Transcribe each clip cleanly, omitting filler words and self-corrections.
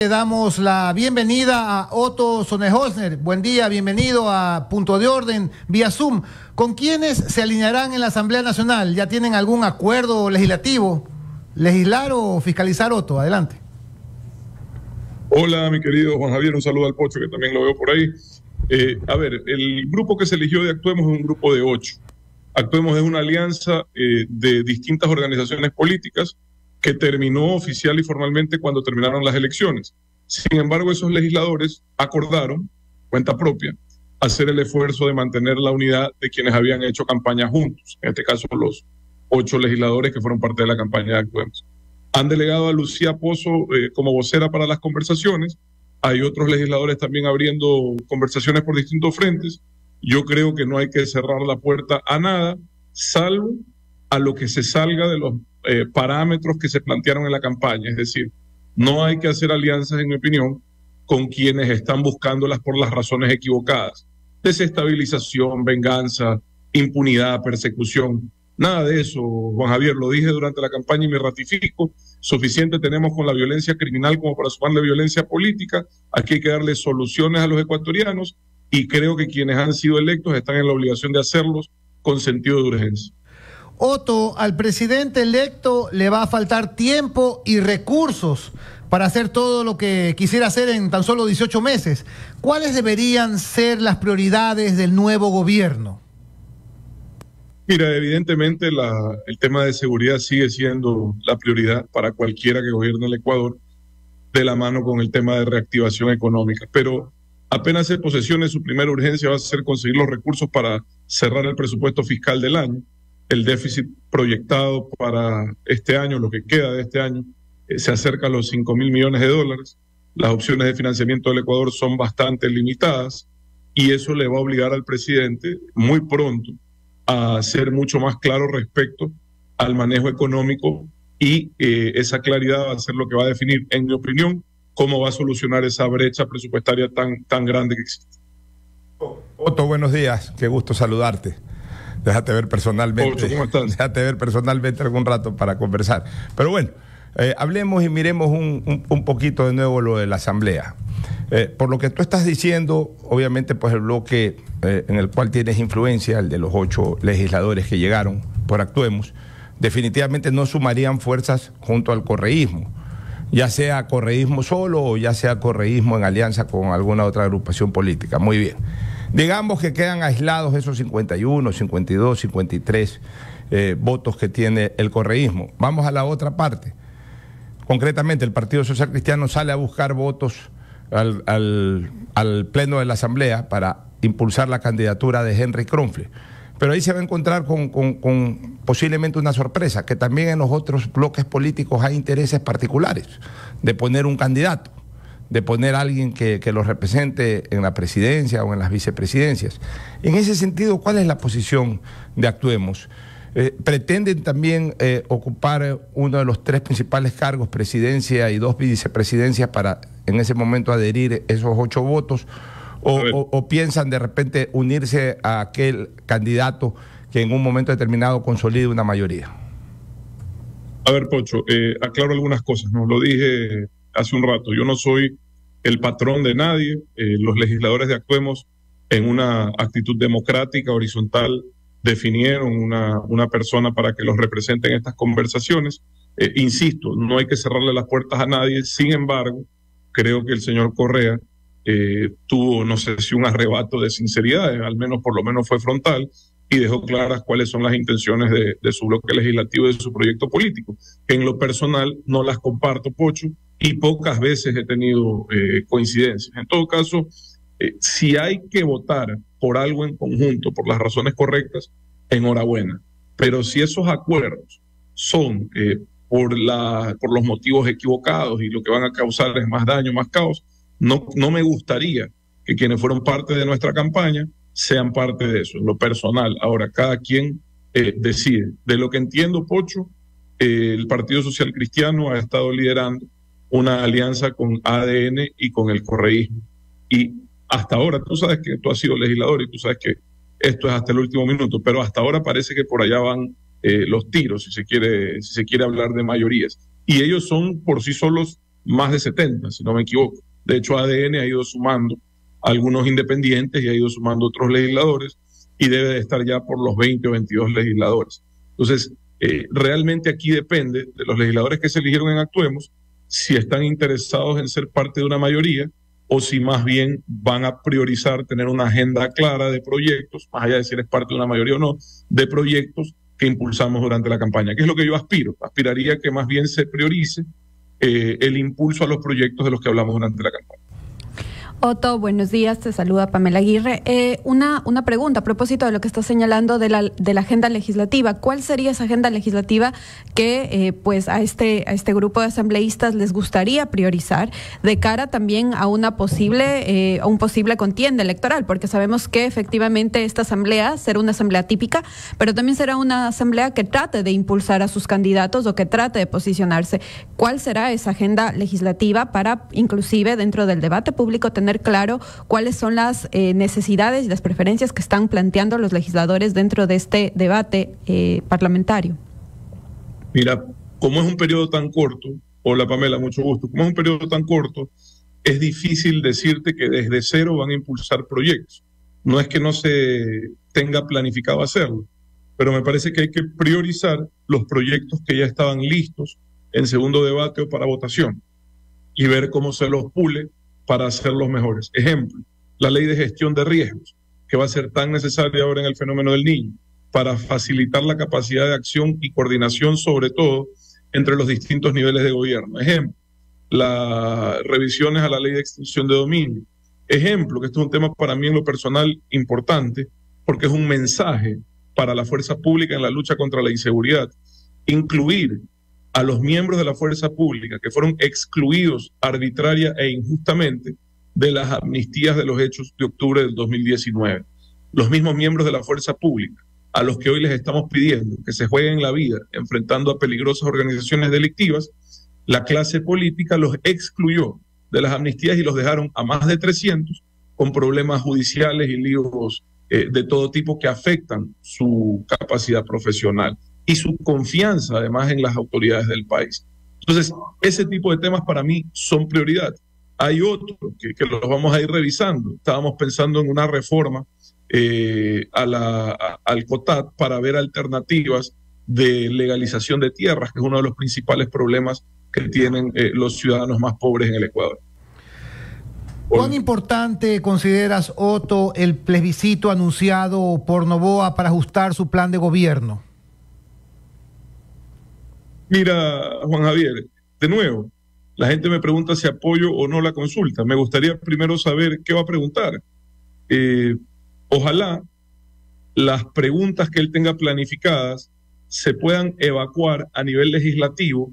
Le damos la bienvenida a Otto Sonnenholzner. Buen día, bienvenido a Punto de Orden vía Zoom. ¿Con quiénes se alinearán en la Asamblea Nacional? ¿Ya tienen algún acuerdo legislativo? ¿Legislar o fiscalizar, Otto? Adelante. Hola, mi querido Juan Javier, un saludo al Pocho, que también lo veo por ahí. El grupo que se eligió de Actuemos es un grupo de 8. Actuemos es una alianza de distintas organizaciones políticas que terminó oficial y formalmente cuando terminaron las elecciones. Sin embargo, esos legisladores acordaron, cuenta propia, hacer el esfuerzo de mantener la unidad de quienes habían hecho campaña juntos, en este caso los 8 legisladores que fueron parte de la campaña de Actuemos. Han delegado a Lucía Pozo como vocera para las conversaciones. Hay otros legisladores también abriendo conversaciones por distintos frentes. Yo creo que no hay que cerrar la puerta a nada, salvo a lo que se salga de los parámetros que se plantearon en la campaña. Es decir, no hay que hacer alianzas, en mi opinión, con quienes están buscándolas por las razones equivocadas. Desestabilización, venganza, impunidad, persecución. Nada de eso, Juan Javier, lo dije durante la campaña y me ratifico. Suficiente tenemos con la violencia criminal como para sumarle violencia política. Aquí hay que darle soluciones a los ecuatorianos y creo que quienes han sido electos están en la obligación de hacerlos con sentido de urgencia. Otto, al presidente electo le va a faltar tiempo y recursos para hacer todo lo que quisiera hacer en tan solo 18 meses. ¿Cuáles deberían ser las prioridades del nuevo gobierno? Mira, evidentemente el tema de seguridad sigue siendo la prioridad para cualquiera que gobierne el Ecuador, de la mano con el tema de reactivación económica. Pero apenas se posesione, su primera urgencia va a ser conseguir los recursos para cerrar el presupuesto fiscal del año. El déficit proyectado para este año, lo que queda de este año, se acerca a los 5.000 millones de dólares. Las opciones de financiamiento del Ecuador son bastante limitadas y eso le va a obligar al presidente muy pronto a ser mucho más claro respecto al manejo económico y esa claridad va a ser lo que va a definir, en mi opinión, cómo va a solucionar esa brecha presupuestaria tan grande que existe. Otto, buenos días, qué gusto saludarte. Déjate ver personalmente. ¿Cómo estás? Déjate ver personalmente algún rato para conversar. Pero bueno, hablemos y miremos un poquito de nuevo lo de la Asamblea. Por lo que tú estás diciendo, obviamente, pues el bloque en el cual tienes influencia, el de los 8 legisladores que llegaron por Actuemos, definitivamente no sumarían fuerzas junto al correísmo, ya sea correísmo solo o ya sea correísmo en alianza con alguna otra agrupación política. Muy bien. Digamos que quedan aislados esos 51, 52, 53 votos que tiene el correísmo. Vamos a la otra parte. Concretamente, el Partido Social Cristiano sale a buscar votos al Pleno de la Asamblea para impulsar la candidatura de Henry Kronfle. Pero ahí se va a encontrar con posiblemente una sorpresa, que también en los otros bloques políticos hay intereses particulares de poner un candidato, de poner a alguien que los represente en la presidencia o en las vicepresidencias. En ese sentido, ¿cuál es la posición de Actuemos? ¿Pretenden también ocupar uno de los 3 principales cargos, presidencia y 2 vicepresidencias, para en ese momento adherir esos 8 votos? ¿O piensan de repente unirse a aquel candidato que en un momento determinado consolide una mayoría? A ver, Pocho, aclaro algunas cosas, ¿no? Lo dije hace un rato, yo no soy el patrón de nadie. Los legisladores de Actuemos, en una actitud democrática, horizontal, definieron una persona para que los represente en estas conversaciones. Insisto, no hay que cerrarle las puertas a nadie. Sin embargo, creo que el señor Correa tuvo, no sé si un arrebato de sinceridad, al menos por lo menos fue frontal, y dejó claras cuáles son las intenciones de su bloque legislativo y de su proyecto político. En lo personal no las comparto, Pocho, y pocas veces he tenido coincidencias. En todo caso, si hay que votar por algo en conjunto, por las razones correctas, enhorabuena. Pero si esos acuerdos son por los motivos equivocados y lo que van a causar es más daño, más caos, no me gustaría que quienes fueron parte de nuestra campaña sean parte de eso, en lo personal. Ahora, cada quien decide. De lo que entiendo, Pocho, el Partido Social Cristiano ha estado liderando una alianza con ADN y con el correísmo. Y hasta ahora, tú sabes que tú has sido legislador y tú sabes que esto es hasta el último minuto, pero hasta ahora parece que por allá van los tiros, si se quiere hablar de mayorías. Y ellos son por sí solos más de 70, si no me equivoco. De hecho, ADN ha ido sumando algunos independientes y ha ido sumando otros legisladores y debe de estar ya por los 20 o 22 legisladores. Entonces, realmente aquí depende de los legisladores que se eligieron en Actuemos si están interesados en ser parte de una mayoría o si más bien van a priorizar tener una agenda clara de proyectos, más allá de si eres parte de una mayoría o no, de proyectos que impulsamos durante la campaña, que es lo que yo aspiro. Aspiraría que más bien se priorice el impulso a los proyectos de los que hablamos durante la campaña. Otto, buenos días, te saluda Pamela Aguirre. Una pregunta a propósito de lo que estás señalando de la agenda legislativa. ¿Cuál sería esa agenda legislativa que pues a este grupo de asambleístas les gustaría priorizar de cara también a un posible contienda electoral? Porque sabemos que efectivamente esta asamblea será una asamblea típica, pero también será una asamblea que trate de impulsar a sus candidatos o que trate de posicionarse. ¿Cuál será esa agenda legislativa para, inclusive dentro del debate público, tener claro cuáles son las necesidades y las preferencias que están planteando los legisladores dentro de este debate parlamentario? Mira, como es un periodo tan corto, hola Pamela, mucho gusto, como es un periodo tan corto, es difícil decirte que desde cero van a impulsar proyectos. No es que no se tenga planificado hacerlo, pero me parece que hay que priorizar los proyectos que ya estaban listos en segundo debate o para votación y ver cómo se los pule para hacerlos mejores. Ejemplo, la ley de gestión de riesgos, que va a ser tan necesaria ahora en el fenómeno del niño, para facilitar la capacidad de acción y coordinación, sobre todo, entre los distintos niveles de gobierno. Ejemplo, las revisiones a la ley de extinción de dominio. Ejemplo, que este es un tema para mí en lo personal importante, porque es un mensaje para la fuerza pública en la lucha contra la inseguridad. Incluir a los miembros de la fuerza pública que fueron excluidos arbitraria e injustamente de las amnistías de los hechos de octubre del 2019. Los mismos miembros de la fuerza pública, a los que hoy les estamos pidiendo que se jueguen la vida enfrentando a peligrosas organizaciones delictivas, la clase política los excluyó de las amnistías y los dejaron a más de 300 con problemas judiciales y líos de todo tipo que afectan su capacidad profesional y su confianza además en las autoridades del país. Entonces, ese tipo de temas para mí son prioridad. Hay otros que los vamos a ir revisando. Estábamos pensando en una reforma al COTAD para ver alternativas de legalización de tierras, que es uno de los principales problemas que tienen los ciudadanos más pobres en el Ecuador. ¿Cuán importante consideras, Otto, el plebiscito anunciado por Noboa para ajustar su plan de gobierno? Mira, Juan Javier, de nuevo, la gente me pregunta si apoyo o no la consulta. Me gustaría primero saber qué va a preguntar. Ojalá las preguntas que él tenga planificadas se puedan evacuar a nivel legislativo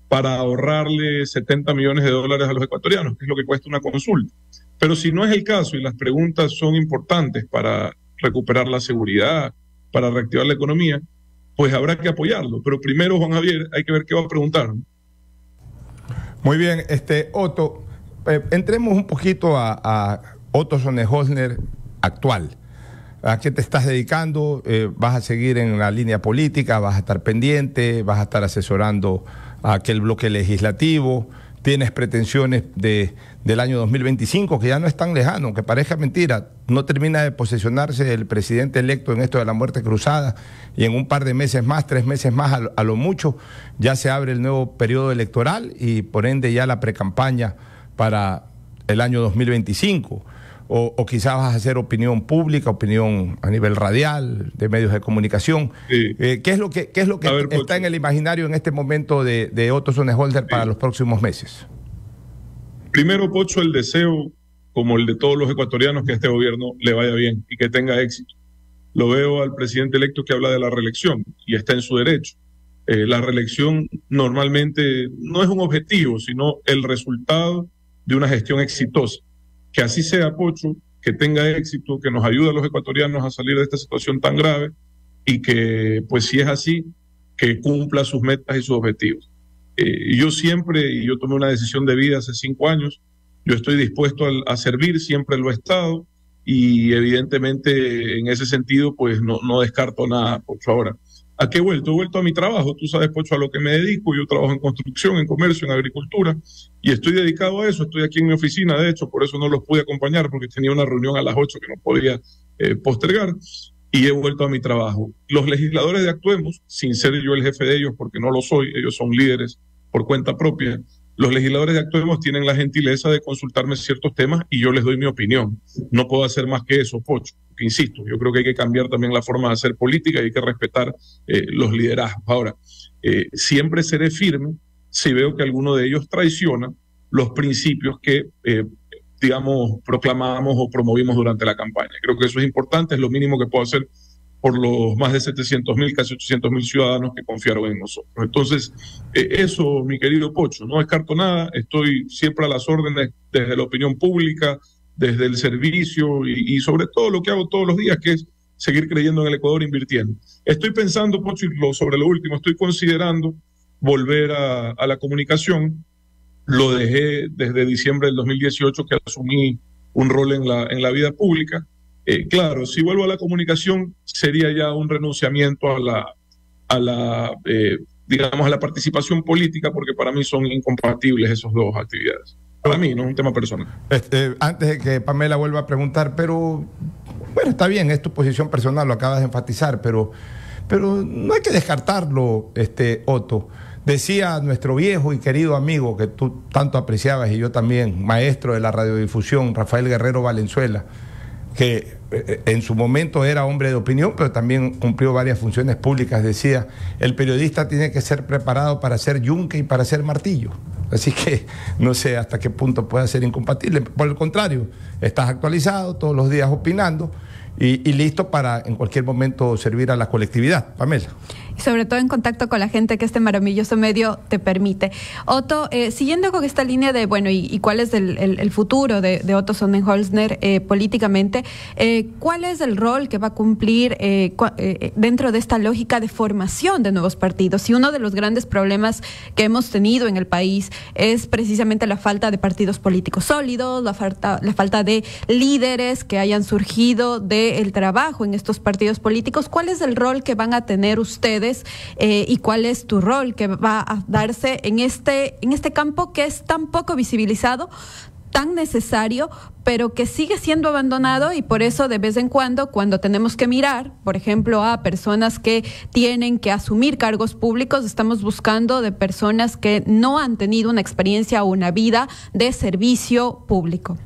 para ahorrarle 70 millones de dólares a los ecuatorianos, que es lo que cuesta una consulta. Pero si no es el caso y las preguntas son importantes para recuperar la seguridad, para reactivar la economía, pues habrá que apoyarlo. Pero primero, Juan Javier, hay que ver qué va a preguntar. Muy bien, Otto, entremos un poquito a Otto Sonnenholzner actual. ¿A qué te estás dedicando? ¿Vas a seguir en la línea política? ¿Vas a estar pendiente? ¿Vas a estar asesorando a aquel bloque legislativo? ¿Tienes pretensiones del año 2025, que ya no es tan lejano, aunque parezca mentira? No termina de posesionarse el presidente electo en esto de la muerte cruzada y en un par de meses más, 3 meses más a lo mucho, ya se abre el nuevo periodo electoral y por ende ya la precampaña para el año 2025. O quizás vas a hacer opinión pública, opinión a nivel radial, de medios de comunicación. Sí. ¿Qué es lo que ver, está en el imaginario en este momento de Otto Sonnenholzner para los próximos meses? Primero, Pocho, el deseo, como el de todos los ecuatorianos, que a este gobierno le vaya bien y que tenga éxito. Lo veo al presidente electo que habla de la reelección y está en su derecho. La reelección normalmente no es un objetivo, sino el resultado de una gestión exitosa. Que así sea, Pocho, que tenga éxito, que nos ayude a los ecuatorianos a salir de esta situación tan grave y que, pues si es así, que cumpla sus metas y sus objetivos. Yo tomé una decisión de vida hace 5 años, yo estoy dispuesto a servir, siempre lo he estado y evidentemente en ese sentido, pues no descarto nada, Pocho. Ahora, ¿A qué he vuelto? He vuelto a mi trabajo. Tú sabes, Pocho, a lo que me dedico. Yo trabajo en construcción, en comercio, en agricultura, y estoy dedicado a eso. Estoy aquí en mi oficina, de hecho, por eso no los pude acompañar, porque tenía una reunión a las 8 que no podía postergar, y he vuelto a mi trabajo. Los legisladores de Actuemos, sin ser yo el jefe de ellos, porque no lo soy, ellos son líderes por cuenta propia, los legisladores de Actuemos tienen la gentileza de consultarme ciertos temas y yo les doy mi opinión. No puedo hacer más que eso, Pocho, porque insisto, yo creo que hay que cambiar también la forma de hacer política y hay que respetar los liderazgos. Ahora, siempre seré firme si veo que alguno de ellos traiciona los principios que, digamos, proclamamos o promovimos durante la campaña. Creo que eso es importante, es lo mínimo que puedo hacer por los más de 700.000, casi 800.000 ciudadanos que confiaron en nosotros. Entonces, eso, mi querido Pocho, no descarto nada, estoy siempre a las órdenes desde la opinión pública, desde el servicio y sobre todo lo que hago todos los días, que es seguir creyendo en el Ecuador, invirtiendo. Estoy pensando, Pocho, y sobre lo último, estoy considerando volver a la comunicación. Lo dejé desde diciembre del 2018 que asumí un rol en la vida pública. Claro, si vuelvo a la comunicación sería ya un renunciamiento digamos, a la participación política, porque para mí son incompatibles esas dos actividades. Para mí, no es un tema personal. Antes de que Pamela vuelva a preguntar, pero bueno, está bien, es tu posición personal, lo acabas de enfatizar, pero no hay que descartarlo, Otto. Decía nuestro viejo y querido amigo que tú tanto apreciabas y yo también, maestro de la radiodifusión, Rafael Guerrero Valenzuela, que en su momento era hombre de opinión, pero también cumplió varias funciones públicas. Decía, el periodista tiene que ser preparado para ser yunque y para ser martillo. Así que no sé hasta qué punto puede ser incompatible. Por el contrario, estás actualizado, todos los días opinando y listo para en cualquier momento servir a la colectividad. Pamela. Y sobre todo en contacto con la gente que este maravilloso medio te permite. Otto, siguiendo con esta línea de, bueno, y cuál es el futuro de Otto Sonnenholzner políticamente, ¿cuál es el rol que va a cumplir dentro de esta lógica de formación de nuevos partidos? Y uno de los grandes problemas que hemos tenido en el país es precisamente la falta de partidos políticos sólidos, la falta de líderes que hayan surgido del trabajo en estos partidos políticos. ¿Cuál es el rol que van a tener ustedes y cuál es tu rol que va a darse en este campo que es tan poco visibilizado, tan necesario, pero que sigue siendo abandonado? Y por eso de vez en cuando tenemos que mirar, por ejemplo, a personas que tienen que asumir cargos públicos, estamos buscando de personas que no han tenido una experiencia o una vida de servicio público.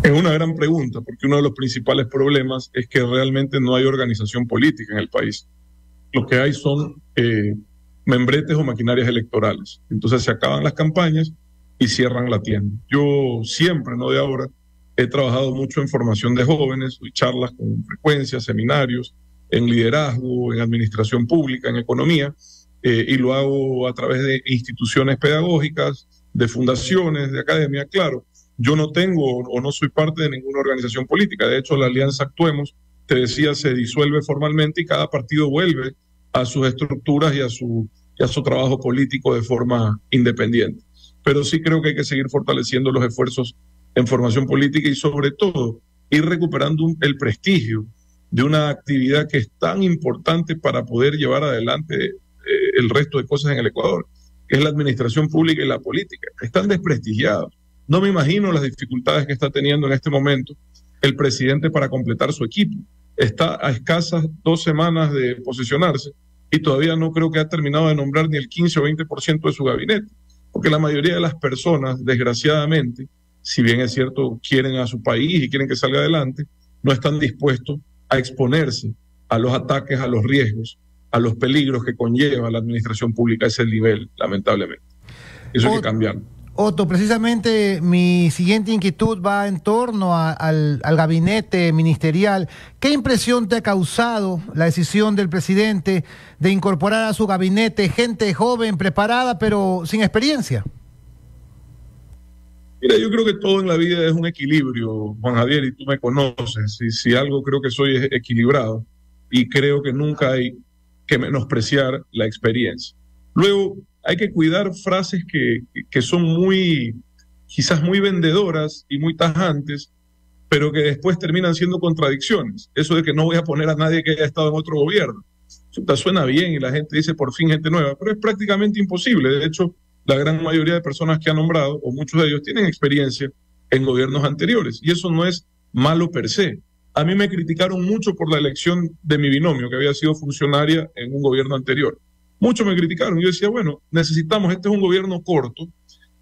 Es una gran pregunta, porque uno de los principales problemas es que realmente no hay organización política en el país. Lo que hay son membretes o maquinarias electorales. Entonces se acaban las campañas y cierran la tienda. Yo siempre, no de ahora, he trabajado mucho en formación de jóvenes, doy charlas con frecuencia, seminarios, en liderazgo, en administración pública, en economía, y lo hago a través de instituciones pedagógicas, de fundaciones, de academia, claro. Yo no tengo o no soy parte de ninguna organización política. De hecho, la Alianza Actuemos, te decía, se disuelve formalmente y cada partido vuelve a sus estructuras y a su trabajo político de forma independiente. Pero sí creo que hay que seguir fortaleciendo los esfuerzos en formación política y sobre todo ir recuperando el prestigio de una actividad que es tan importante para poder llevar adelante el resto de cosas en el Ecuador, que es la administración pública y la política. Están desprestigiados. No me imagino las dificultades que está teniendo en este momento el presidente para completar su equipo. Está a escasas 2 semanas de posesionarse y todavía no creo que ha terminado de nombrar ni el 15 o 20% de su gabinete, porque la mayoría de las personas, desgraciadamente, si bien es cierto, quieren a su país y quieren que salga adelante, no están dispuestos a exponerse a los ataques, a los riesgos, a los peligros que conlleva la administración pública a ese nivel, lamentablemente. Eso hay que cambiarlo. Otto, precisamente mi siguiente inquietud va en torno al gabinete ministerial. ¿Qué impresión te ha causado la decisión del presidente de incorporar a su gabinete gente joven, preparada, pero sin experiencia? Mira, yo creo que todo en la vida es un equilibrio, Juan Javier, y tú me conoces. Si algo creo que soy es equilibrado y creo que nunca hay que menospreciar la experiencia. Luego, hay que cuidar frases que son quizás muy vendedoras y muy tajantes, pero que después terminan siendo contradicciones. Eso de que no voy a poner a nadie que haya estado en otro gobierno. Eso suena bien y la gente dice por fin gente nueva, pero es prácticamente imposible. De hecho, la gran mayoría de personas que han nombrado, o muchos de ellos, tienen experiencia en gobiernos anteriores, y eso no es malo per se. A mí me criticaron mucho por la elección de mi binomio, que había sido funcionaria en un gobierno anterior. Muchos me criticaron. Yo decía, bueno, necesitamos, este es un gobierno corto,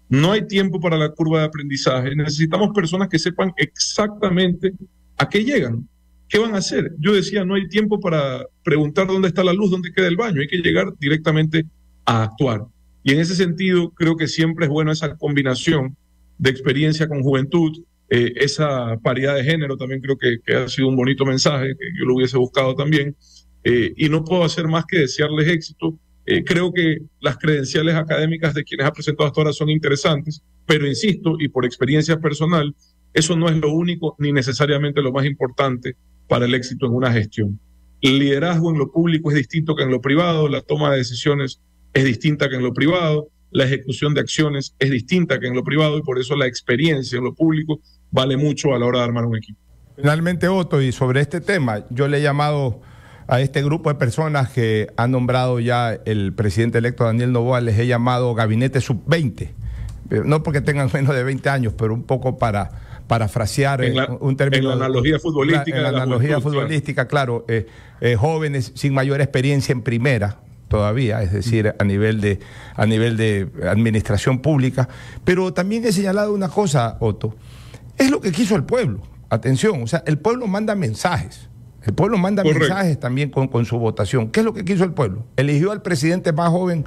no hay tiempo para la curva de aprendizaje, necesitamos personas que sepan exactamente a qué llegan, qué van a hacer. Yo decía, no hay tiempo para preguntar dónde está la luz, dónde queda el baño, hay que llegar directamente a actuar. Y en ese sentido, creo que siempre es bueno esa combinación de experiencia con juventud, esa paridad de género también creo que ha sido un bonito mensaje, que yo lo hubiese buscado también, y no puedo hacer más que desearles éxito. Creo que las credenciales académicas de quienes ha presentado hasta ahora son interesantes, pero insisto, y por experiencia personal, eso no es lo único ni necesariamente lo más importante para el éxito en una gestión. El liderazgo en lo público es distinto que en lo privado, la toma de decisiones es distinta que en lo privado, la ejecución de acciones es distinta que en lo privado, y por eso la experiencia en lo público vale mucho a la hora de armar un equipo. Finalmente, Otto, y sobre este tema, yo le he llamado a este grupo de personas que ha nombrado ya el presidente electo Daniel Noboa, les he llamado gabinete sub-20, no porque tengan menos de 20 años, pero un poco para parafrasear un término. En la analogía futbolística. En la analogía futbolística, claro, jóvenes sin mayor experiencia en primera todavía, es decir, a nivel de administración pública. Pero también he señalado una cosa, Otto, es lo que quiso el pueblo. Atención, o sea, el pueblo manda mensajes. El pueblo manda mensajes también con su votación. ¿Qué es lo que quiso el pueblo? Eligió al presidente más joven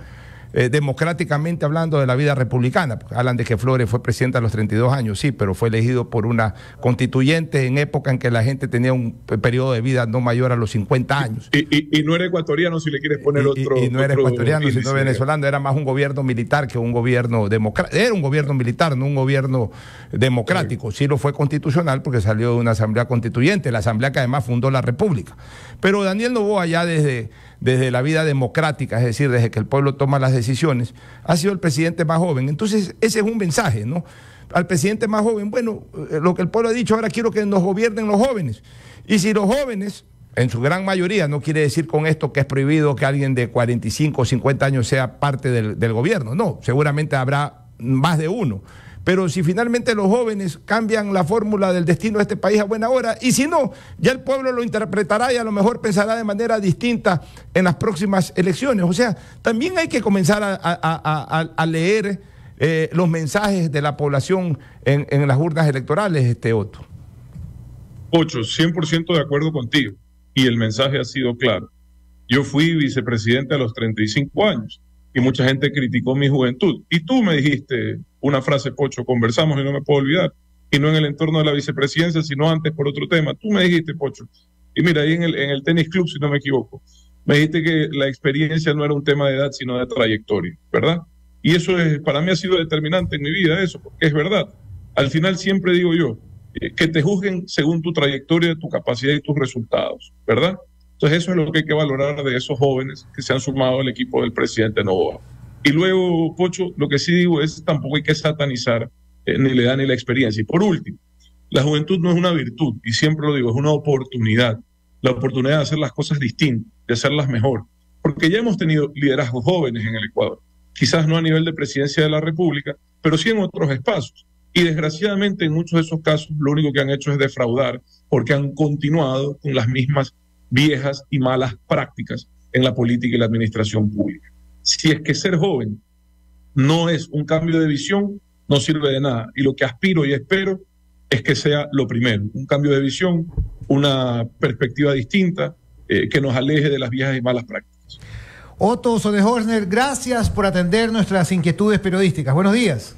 democráticamente hablando de la vida republicana. Hablan de que Flores fue presidente a los 32 años, sí, pero fue elegido por una constituyente en época en que la gente tenía un periodo de vida no mayor a los 50 años. Y no era ecuatoriano, si le quieres poner otro. Y no era ecuatoriano, sino venezolano, era más un gobierno militar que un gobierno democrático. Era un gobierno militar, no un gobierno democrático. Sí lo fue constitucional porque salió de una asamblea constituyente, la asamblea que además fundó la República. Pero Daniel Noboa ya desde la vida democrática, es decir, desde que el pueblo toma las decisiones, ha sido el presidente más joven. Entonces, ese es un mensaje, ¿no? Al presidente más joven, bueno, lo que el pueblo ha dicho, ahora quiero que nos gobiernen los jóvenes. Y si los jóvenes, en su gran mayoría, no quiere decir con esto que es prohibido que alguien de 45 o 50 años sea parte del gobierno, no, seguramente habrá más de uno. Pero si finalmente los jóvenes cambian la fórmula del destino de este país a buena hora, y si no, ya el pueblo lo interpretará y a lo mejor pensará de manera distinta en las próximas elecciones. O sea, también hay que comenzar a leer los mensajes de la población en las urnas electorales, Otto. Ocho, 100% de acuerdo contigo. Y el mensaje ha sido claro. Yo fui vicepresidente a los 35 años y mucha gente criticó mi juventud. Y tú me dijiste una frase, Pocho, conversamos y no me puedo olvidar, y no en el entorno de la vicepresidencia, sino antes por otro tema. Tú me dijiste, Pocho, y mira, ahí en el tenis club, si no me equivoco, me dijiste que la experiencia no era un tema de edad, sino de trayectoria, ¿verdad? Y eso para mí ha sido determinante en mi vida, eso, porque es verdad. Al final siempre digo yo, que te juzguen según tu trayectoria, tu capacidad y tus resultados, ¿verdad? Entonces eso es lo que hay que valorar de esos jóvenes que se han sumado al equipo del presidente Noboa. Y luego, Pocho, lo que sí digo es tampoco hay que satanizar ni la edad ni la experiencia. Y por último, la juventud no es una virtud, y siempre lo digo, es una oportunidad. La oportunidad de hacer las cosas distintas, de hacerlas mejor. Porque ya hemos tenido liderazgos jóvenes en el Ecuador. Quizás no a nivel de presidencia de la República, pero sí en otros espacios. Y desgraciadamente en muchos de esos casos lo único que han hecho es defraudar, porque han continuado con las mismas viejas y malas prácticas en la política y la administración pública. Si es que ser joven no es un cambio de visión, no sirve de nada. Y lo que aspiro y espero es que sea lo primero, un cambio de visión, una perspectiva distinta, que nos aleje de las viejas y malas prácticas. Otto Sonnehorsner, gracias por atender nuestras inquietudes periodísticas. Buenos días.